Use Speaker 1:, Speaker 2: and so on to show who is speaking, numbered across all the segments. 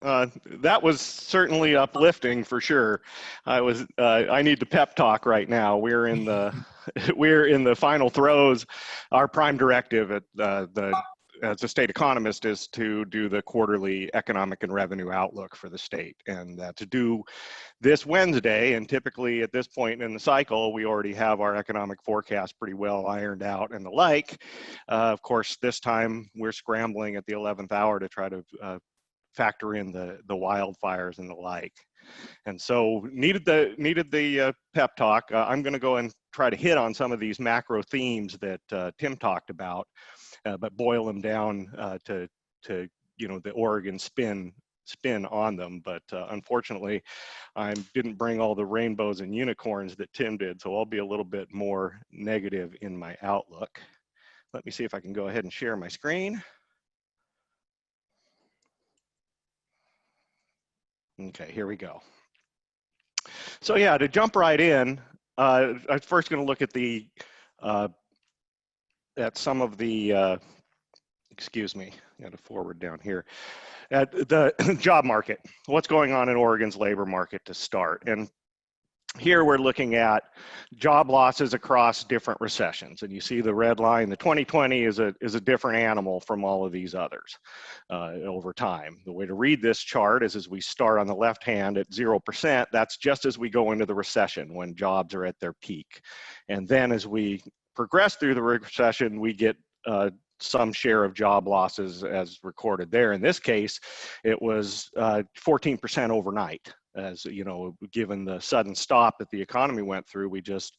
Speaker 1: That was certainly uplifting for sure. I need the pep talk right now. We're in the we're in the final throes. Our prime directive at as a state economist is to do the quarterly economic and revenue outlook for the state, and to do this Wednesday. And typically at this point in the cycle, we already have our economic forecast pretty well ironed out and the like. Of course, this time we're scrambling at the 11th hour to try to factor in the wildfires and the like. And so needed the pep talk. I'm going to go and try to hit on some of these macro themes that Tim talked about, but boil them down to the Oregon spin on them. But unfortunately, I didn't bring all the rainbows and unicorns that Tim did, so I'll be a little bit more negative in my outlook. Let me see if I can go ahead and share my screen. Okay, here we go. So yeah, to jump right in, I'm first going to look at some of the, excuse me, I got to forward down here, at the job market. What's going on in Oregon's labor market to start? And here we're looking at job losses across different recessions, and you see the red line. The 2020 is a different animal from all of these others over time. The way to read this chart is as we start on the left hand at 0%, that's just as we go into the recession when jobs are at their peak. And then as we progress through the recession, we get some share of job losses as recorded there. In this case, it was 14% overnight. As you know, given the sudden stop that the economy went through, we just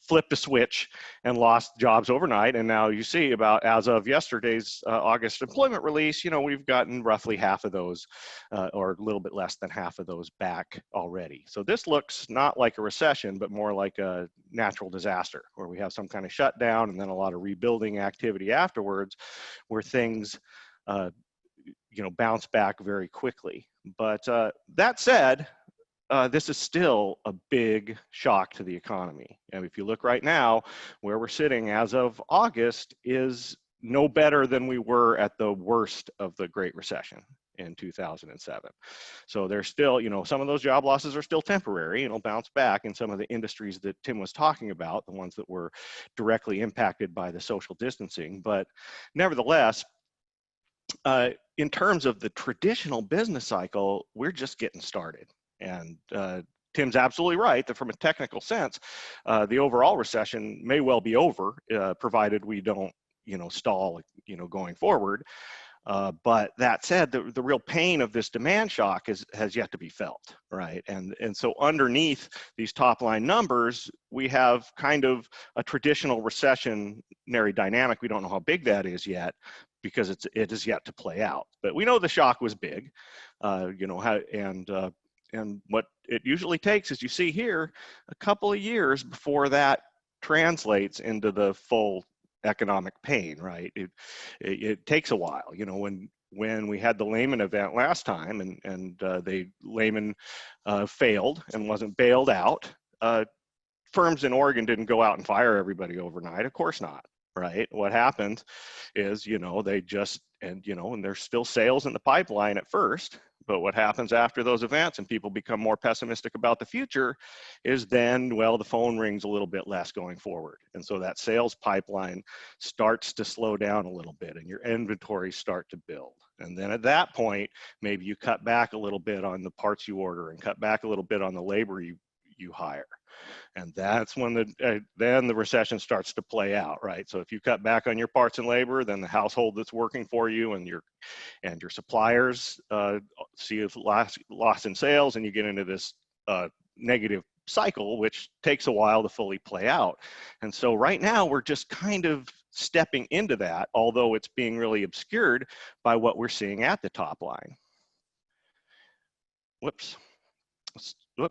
Speaker 1: flipped a switch and lost jobs overnight. And now you see, about as of yesterday's August employment release, we've gotten roughly half of those, or a little bit less than half of those back already. So this looks not like a recession, but more like a natural disaster, where we have some kind of shutdown and then a lot of rebuilding activity afterwards, where things bounce back very quickly. But that said, this is still a big shock to the economy. And if you look right now, where we're sitting as of August is no better than we were at the worst of the Great Recession in 2007. So there's still, some of those job losses are still temporary, and it'll bounce back in some of the industries that Tim was talking about, the ones that were directly impacted by the social distancing. But nevertheless, in terms of the traditional business cycle, we're just getting started. And Tim's absolutely right that from a technical sense, the overall recession may well be over, provided we don't, stall, going forward. But that said, the real pain of this demand shock has yet to be felt, right? And so underneath these top line numbers, we have kind of a traditional recessionary dynamic. We don't know how big that is yet, because it is yet to play out. But we know the shock was big, and what it usually takes, as you see here, a couple of years before that translates into the full economic pain, right? It takes a while. When we had the Lehman event last time, and Lehman failed and wasn't bailed out, firms in Oregon didn't go out and fire everybody overnight. Of course not. Right. What happened is, they just, and there's still sales in the pipeline at first, but what happens after those events and people become more pessimistic about the future is then, well, the phone rings a little bit less going forward. And so that sales pipeline starts to slow down a little bit and your inventories start to build. And then at that point, maybe you cut back a little bit on the parts you order and cut back a little bit on the labor you hire. And that's when then the recession starts to play out, right? So if you cut back on your parts and labor, then the household that's working for you and your suppliers see a loss in sales, and you get into this negative cycle, which takes a while to fully play out. And so right now we're just kind of stepping into that, although it's being really obscured by what we're seeing at the top line. Whoops,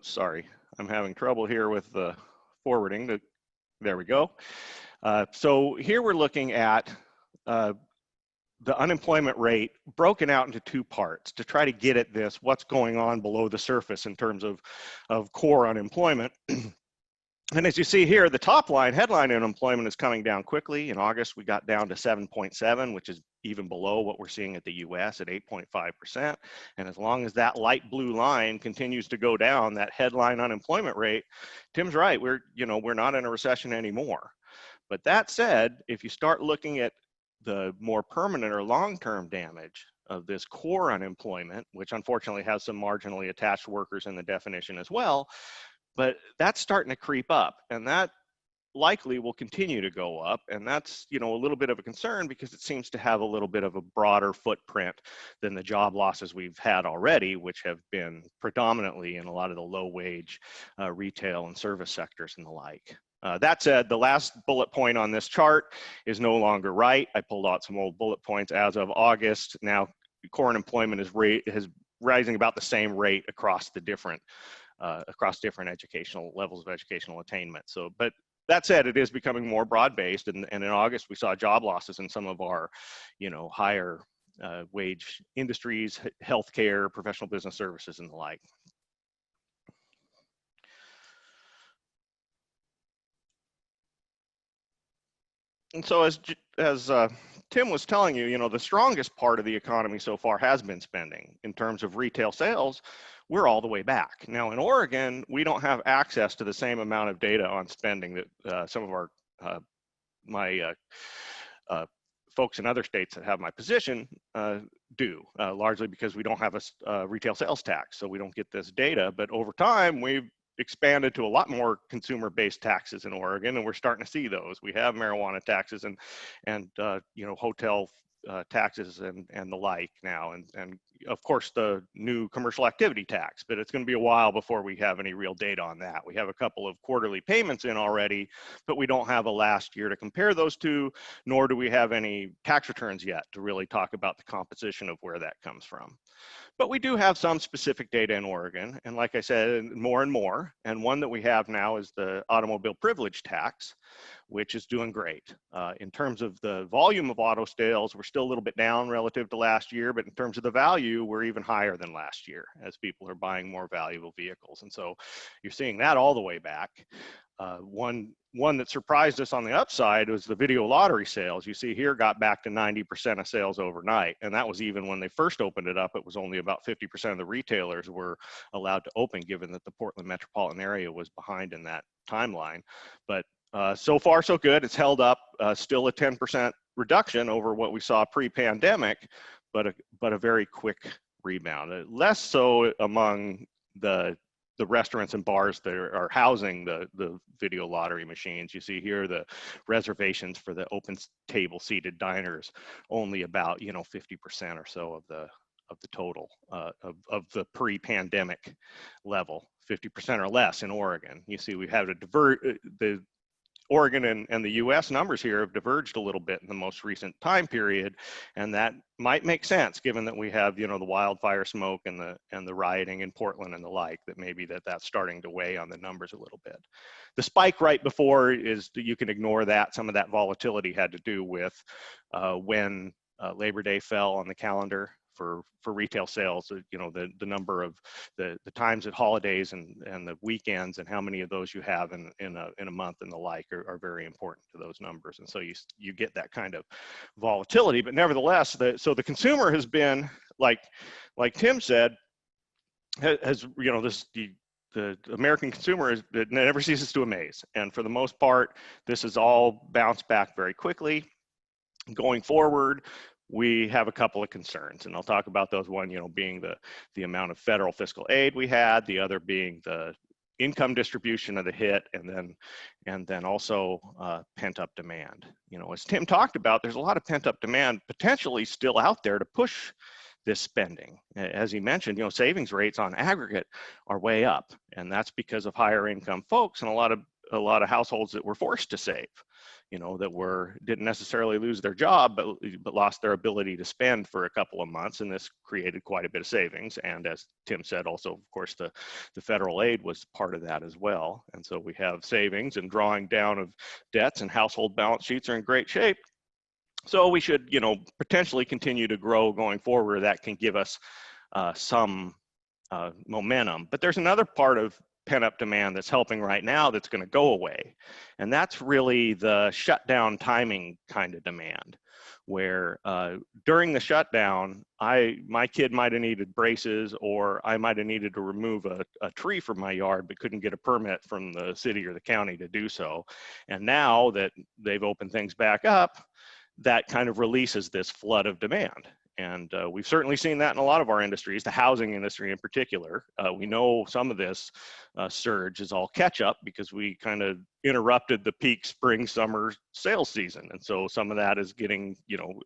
Speaker 1: sorry. I'm having trouble here with the forwarding. There we go. So here we're looking at the unemployment rate broken out into two parts to try to get at what's going on below the surface in terms of core unemployment. And as you see here, the top line, headline unemployment is coming down quickly. In August, we got down to 7.7, which is even below what we're seeing at the US at 8.5%. And as long as that light blue line continues to go down, that headline unemployment rate, Tim's right, we're not in a recession anymore. But that said, if you start looking at the more permanent or long-term damage of this core unemployment, which unfortunately has some marginally attached workers in the definition as well, but that's starting to creep up, and that likely will continue to go up, and that's a little bit of a concern because it seems to have a little bit of a broader footprint than the job losses we've had already, which have been predominantly in a lot of the low wage retail and service sectors and the like. That said, the last bullet point on this chart is no longer right. I pulled out some old bullet points as of August. Now core unemployment is rising about the same rate across the different educational levels of educational attainment. So, but that said, it is becoming more broad-based, and in August we saw job losses in some of our, higher wage industries, healthcare, professional business services, and the like. And so, as Tim was telling you, the strongest part of the economy so far has been spending. In terms of retail sales, we're all the way back. Now in Oregon, we don't have access to the same amount of data on spending that some of our my folks in other states that have my position do, largely because we don't have a retail sales tax, so we don't get this data. But over time, we've expanded to a lot more consumer-based taxes in Oregon, and we're starting to see those. We have marijuana taxes and hotel taxes and the like now, and of course the new commercial activity tax, but it's going to be a while before we have any real data on that. We have a couple of quarterly payments in already, but we don't have a last year to compare those to, nor do we have any tax returns yet to really talk about the composition of where that comes from. But we do have some specific data in Oregon, and like I said, more and more, and one that we have now is the automobile privilege tax, which is doing great. In terms of the volume of auto sales, we're still a little bit down relative to last year, but in terms of the value, we're even higher than last year as people are buying more valuable vehicles. And so you're seeing that all the way back. One that surprised us on the upside was the video lottery sales. You see here got back to 90% of sales overnight, and that was even when they first opened it up. It was only about 50% of the retailers were allowed to open, given that the Portland metropolitan area was behind in that timeline. But so far so good. It's held up, still a 10% reduction over what we saw pre-pandemic, but a very quick rebound. Less so among the restaurants and bars that are housing the video lottery machines. You see here the reservations for the open table seated diners, only about 50% or so of the total of the pre-pandemic level, 50% or less in Oregon. You see we have the Oregon and the US numbers here have diverged a little bit in the most recent time period, and that might make sense given that we have the wildfire smoke and the rioting in Portland and the like, that maybe that's starting to weigh on the numbers a little bit. The spike right before is, you can ignore that. Some of that volatility had to do with when Labor Day fell on the calendar for retail sales. The number of the times at holidays and the weekends and how many of those you have in a month and the like are very important to those numbers. And so you get that kind of volatility. But nevertheless, so the consumer has been, like Tim said, the American consumer it never ceases to amaze. And for the most part, this has all bounced back very quickly. Going forward, we have a couple of concerns, and I'll talk about those. One, being the amount of federal fiscal aid we had, the other being the income distribution of the hit, and then also pent-up demand. As Tim talked about, there's a lot of pent-up demand potentially still out there to push this spending. As he mentioned, savings rates on aggregate are way up, and that's because of higher income folks and a lot of households that were forced to save. That didn't necessarily lose their job, but lost their ability to spend for a couple of months, and this created quite a bit of savings. And as Tim said, also, of course, the federal aid was part of that as well. And so we have savings and drawing down of debts, and household balance sheets are in great shape. So we should, potentially continue to grow going forward. That can give us some momentum. But there's another part of pent-up demand that's helping right now that's going to go away. And that's really the shutdown timing kind of demand, where during the shutdown, my kid might have needed braces, or I might have needed to remove a tree from my yard, but couldn't get a permit from the city or the county to do so. And now that they've opened things back up, that kind of releases this flood of demand. And we've certainly seen that in a lot of our industries, the housing industry in particular. We know some of this surge is all catch up because we kind of interrupted the peak spring, summer sales season. And so some of that is getting,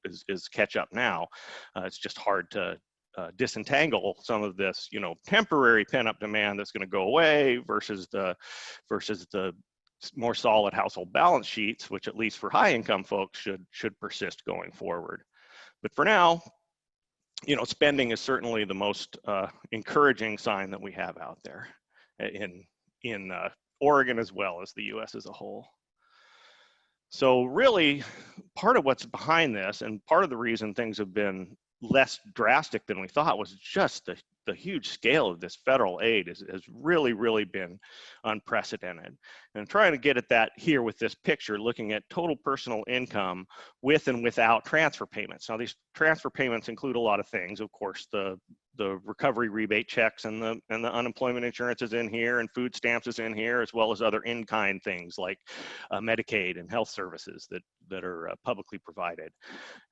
Speaker 1: is catch up now. It's just hard to disentangle some of this, temporary pent up demand that's going to go away versus the more solid household balance sheets, which at least for high income folks should persist going forward. But for now, spending is certainly the most encouraging sign that we have out there in Oregon as well as the U.S. as a whole. So really, part of what's behind this, and part of the reason things have been less drastic than we thought, was just the huge scale of this federal aid has really, really been unprecedented. And trying to get at that here with this picture, looking at total personal income with and without transfer payments. Now, these transfer payments include a lot of things. Of course, the recovery rebate checks and the unemployment insurance is in here, and food stamps is in here, as well as other in-kind things like Medicaid and health services that are publicly provided.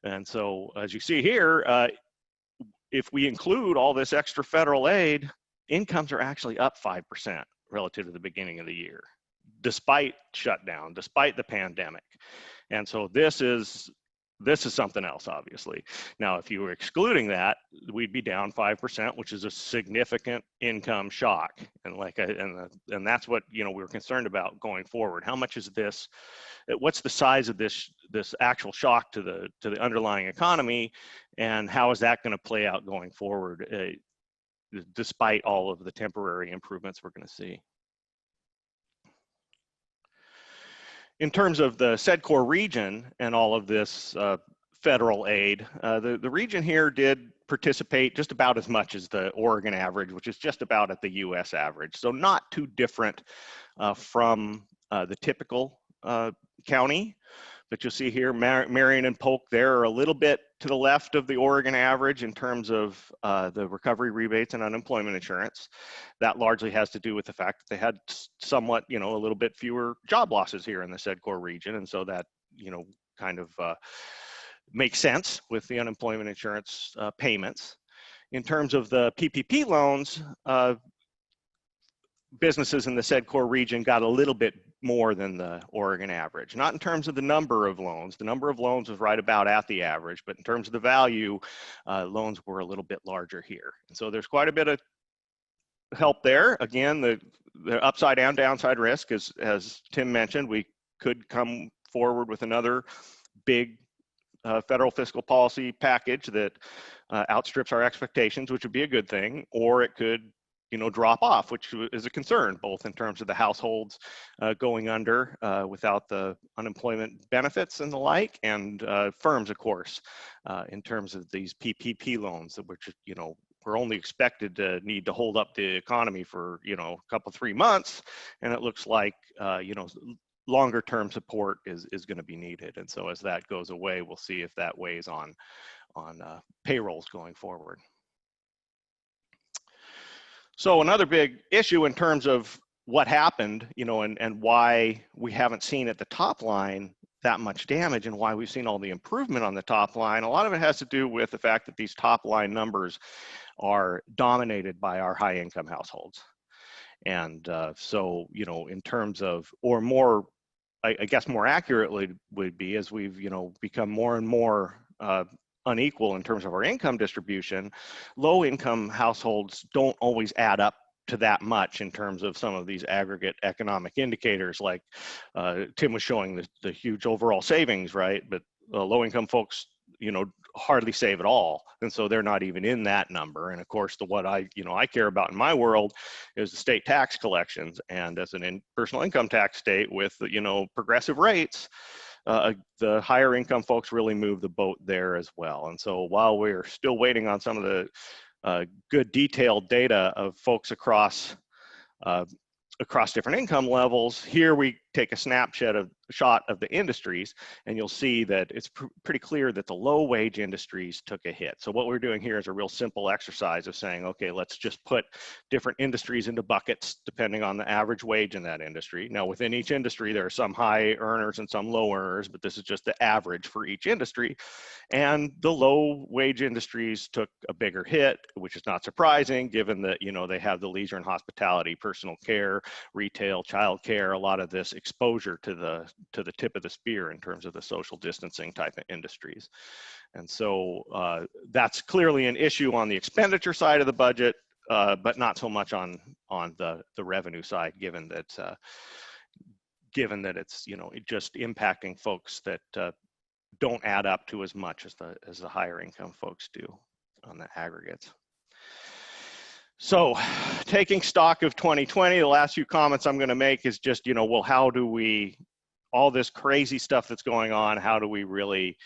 Speaker 1: And so, as you see here, if we include all this extra federal aid, incomes are actually up 5% relative to the beginning of the year, despite shutdown, despite the pandemic. And so this is something else, obviously. Now, if you were excluding that, we'd be down 5%, which is a significant income shock. And and that's what we were concerned about going forward. How much is this? What's the size of this actual shock to the underlying economy, and how is that going to play out going forward, despite all of the temporary improvements we're going to see? In terms of the SEDCOR region and all of this federal aid, the region here did participate just about as much as the Oregon average, which is just about at the US average. So not too different from the typical county. But you'll see here, Marion and Polk there are a little bit to the left of the Oregon average in terms of the recovery rebates and unemployment insurance. That largely has to do with the fact that they had somewhat, a little bit fewer job losses here in the SEDCOR region. And so that, kind of makes sense with the unemployment insurance payments. In terms of the PPP loans, businesses in the SEDCOR region got a little bit more than the Oregon average. Not in terms of the number of loans. The number of loans was right about at the average, but in terms of the value, loans were a little bit larger here. And so there's quite a bit of help there. Again, the upside and downside risk, as Tim mentioned, we could come forward with another big federal fiscal policy package that outstrips our expectations, which would be a good thing, or it could drop off, which is a concern, both in terms of the households going under without the unemployment benefits and the like, and firms, of course, in terms of these PPP loans, which, we're only expected to need to hold up the economy for, a couple, 3 months. And it looks like, longer term support is going to be needed. And so as that goes away, we'll see if that weighs on payrolls going forward. So another big issue in terms of what happened, and why we haven't seen at the top line that much damage, and why we've seen all the improvement on the top line, a lot of it has to do with the fact that these top line numbers are dominated by our high income households. And so, in terms of, or more, I guess more accurately would be, as we've, become more and more unequal in terms of our income distribution, low income households don't always add up to that much in terms of some of these aggregate economic indicators, like Tim was showing the huge overall savings, right? But low income folks, hardly save at all. And so they're not even in that number. And of course, what I care about in my world is the state tax collections. And as an personal income tax state with, progressive rates, the higher income folks really move the boat there as well. And so while we're still waiting on some of the good detailed data of folks across across different income levels. Here we take a snapshot of the industries, and you'll see that it's pretty clear that the low wage industries took a hit. So what we're doing here is a real simple exercise of saying, okay, let's just put different industries into buckets depending on the average wage in that industry. Now within each industry, there are some high earners and some low earners, but this is just the average for each industry. And the low wage industries took a bigger hit, which is not surprising given that, you know, they have the leisure and hospitality, personal care, retail, childcare, a lot of this exposure to the tip of the spear in terms of the social distancing type of industries. And so that's clearly an issue on the expenditure side of the budget, but not so much on the revenue side, given that it's, you know, just impacting folks that don't add up to as much as the higher income folks do on the aggregates. So taking stock of 2020, the last few comments I'm going to make is just, you know, well, how do we, all this crazy stuff that's going on, how do we really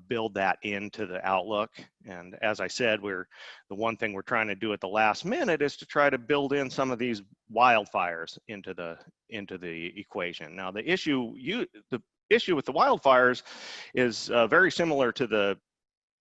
Speaker 1: build that into the outlook? And as I said, the one thing we're trying to do at the last minute is to try to build in some of these wildfires into the equation. Now the issue with the wildfires is very similar to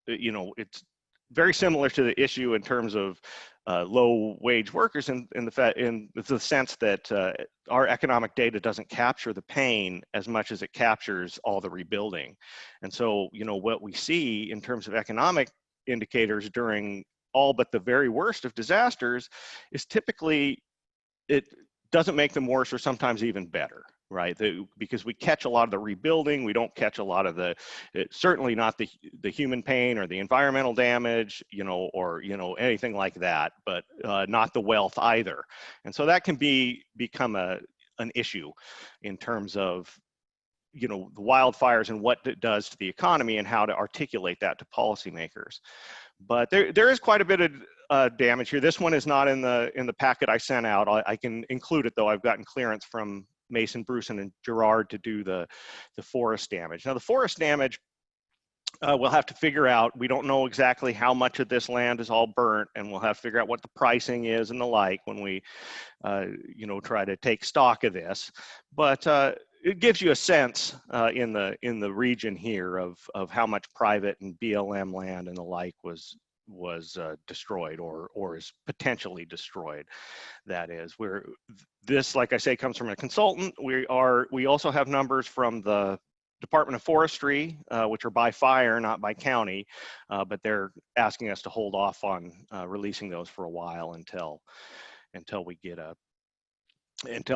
Speaker 1: it's very similar to the issue in terms of low wage workers in the sense that our economic data doesn't capture the pain as much as it captures all the rebuilding. And so, you know, what we see in terms of economic indicators during all but the very worst of disasters is typically it doesn't make them worse or sometimes even better, right? Because we catch a lot of the rebuilding, we don't catch a lot of certainly not the human pain or the environmental damage, you know, or, you know, anything like that, but not the wealth either. And so that can become an issue in terms of, you know, the wildfires and what it does to the economy and how to articulate that to policymakers. But there is quite a bit of damage here. This one is not in the packet I sent out. I can include it though. I've gotten clearance from Mason, Bruson, and Gerard to do the forest damage. Now the forest damage, we'll have to figure out. We don't know exactly how much of this land is all burnt, and we'll have to figure out what the pricing is and the like when we, you know, try to take stock of this. But it gives you a sense in the region here of how much private and BLM land and the like was destroyed or is potentially destroyed. That is, where this, like I say, comes from a consultant. We also have numbers from the Department of Forestry, which are by fire, not by county, but they're asking us to hold off on releasing those for a while until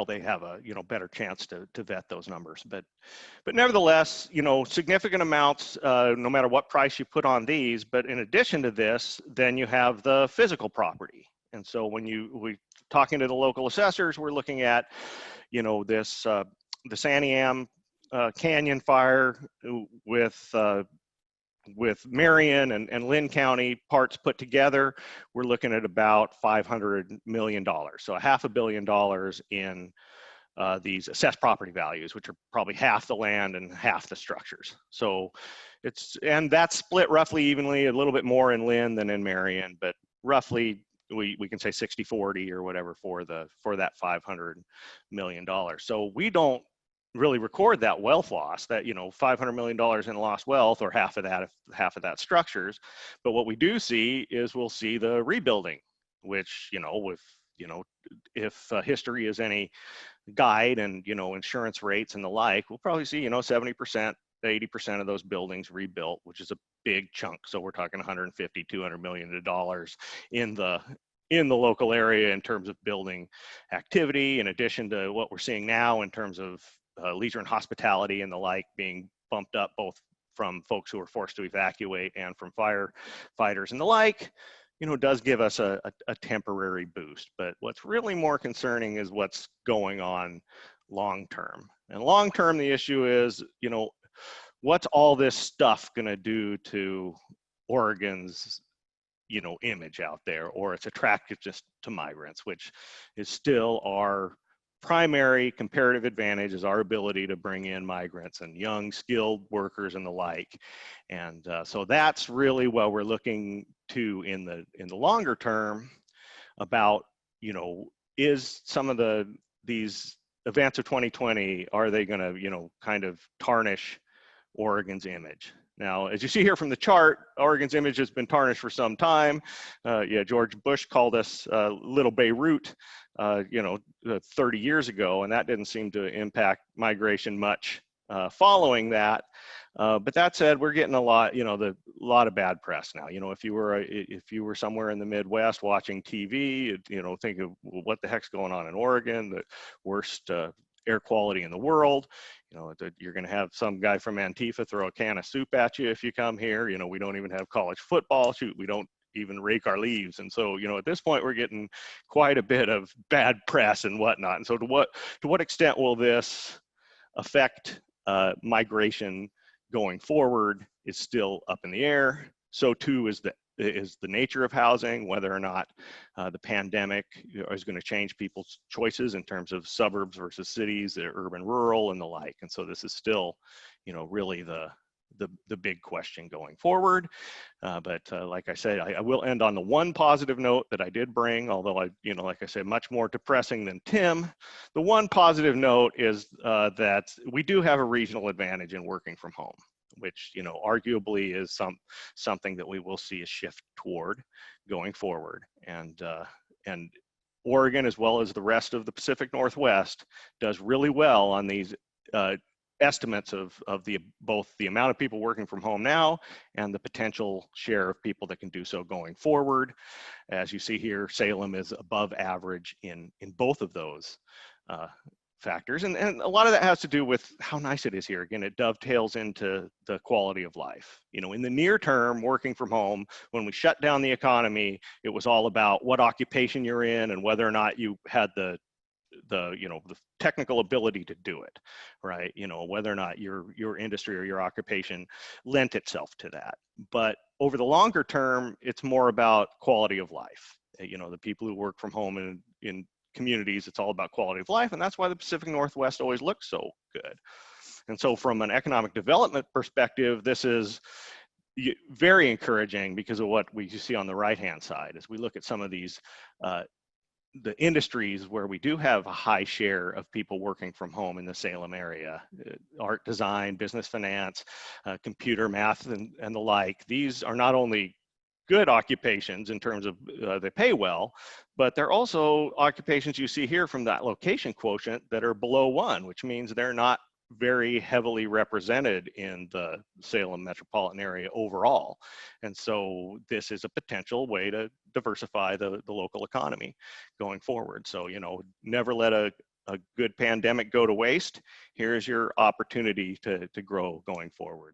Speaker 1: they have a, you know, better chance to vet those numbers. But nevertheless, you know, significant amounts, no matter what price you put on these. But in addition to this, then you have the physical property. And so when we talking to the local assessors, we're looking at, you know, this the Santiam Canyon fire with Marion and Lynn County parts put together, we're looking at about $500 million. So $500 million in these assessed property values, which are probably half the land and half the structures. So and that's split roughly evenly, a little bit more in Lynn than in Marion, but roughly we can say 60-40 or whatever for that $500 million. So we don't really record that wealth loss, that, you know, $500 million in lost wealth, or half of that structures. But what we do see is we'll see the rebuilding, which, you know, if history is any guide, and, you know, insurance rates and the like, we'll probably see, you know, 70%, 80% of those buildings rebuilt, which is a big chunk. So we're talking 150, $200 million in the local area in terms of building activity, in addition to what we're seeing now in terms of leisure and hospitality and the like being bumped up, both from folks who are forced to evacuate and from firefighters and the like, you know, does give us a temporary boost. But what's really more concerning is what's going on long term. And long term, the issue is, you know, what's all this stuff going to do to Oregon's, you know, image out there, or its attractiveness to migrants, which is still our primary comparative advantage, is our ability to bring in migrants and young skilled workers and the like. And so that's really what we're looking to in the longer term about, you know, is some of the these events of 2020, are they going to, kind of tarnish Oregon's image? Now, as you see here from the chart, Oregon's image has been tarnished for some time. Yeah, George Bush called us Little Beirut, 30 years ago, and that didn't seem to impact migration much following that. But that said, we're getting a lot, a lot of bad press now. If you were somewhere in the Midwest watching TV, think of, well, what the heck's going on in Oregon, the worst air quality in the world. You're going to have some guy from Antifa throw a can of soup at you if you come here. We don't even have college football. Shoot, we don't even rake our leaves. And so, at this point, we're getting quite a bit of bad press and whatnot. And so to what extent will this affect migration going forward is still up in the air. So too is the nature of housing, whether or not the pandemic is going to change people's choices in terms of suburbs versus cities, urban, rural, and the like. And so this is still, really the big question going forward. But like I said, I will end on the one positive note that I did bring, although like I said, much more depressing than Tim. The one positive note is that we do have a regional advantage in working from home, which, arguably is something that we will see a shift toward going forward. And Oregon, as well as the rest of the Pacific Northwest, does really well on these estimates of both the amount of people working from home now and the potential share of people that can do so going forward. As you see here, Salem is above average in both of those factors. And a lot of that has to do with how nice it is here. Again, it dovetails into the quality of life. In the near term, working from home, when we shut down the economy, it was all about what occupation you're in and whether or not you had the technical ability to do it, right? Whether or not your industry or your occupation lent itself to that. But over the longer term, it's more about quality of life. The people who work from home in communities, it's all about quality of life, and that's why the Pacific Northwest always looks so good. And so from an economic development perspective, this is very encouraging because of what we see on the right-hand side. As we look at some of these the industries where we do have a high share of people working from home in the Salem area, art, design, business, finance, computer, math, and the like. These are not only good occupations in terms of they pay well, but they're also occupations you see here from that location quotient that are below 1, which means they're not very heavily represented in the Salem metropolitan area overall. And so this is a potential way to diversify the local economy going forward. So, never let a good pandemic go to waste. Here's your opportunity to grow going forward.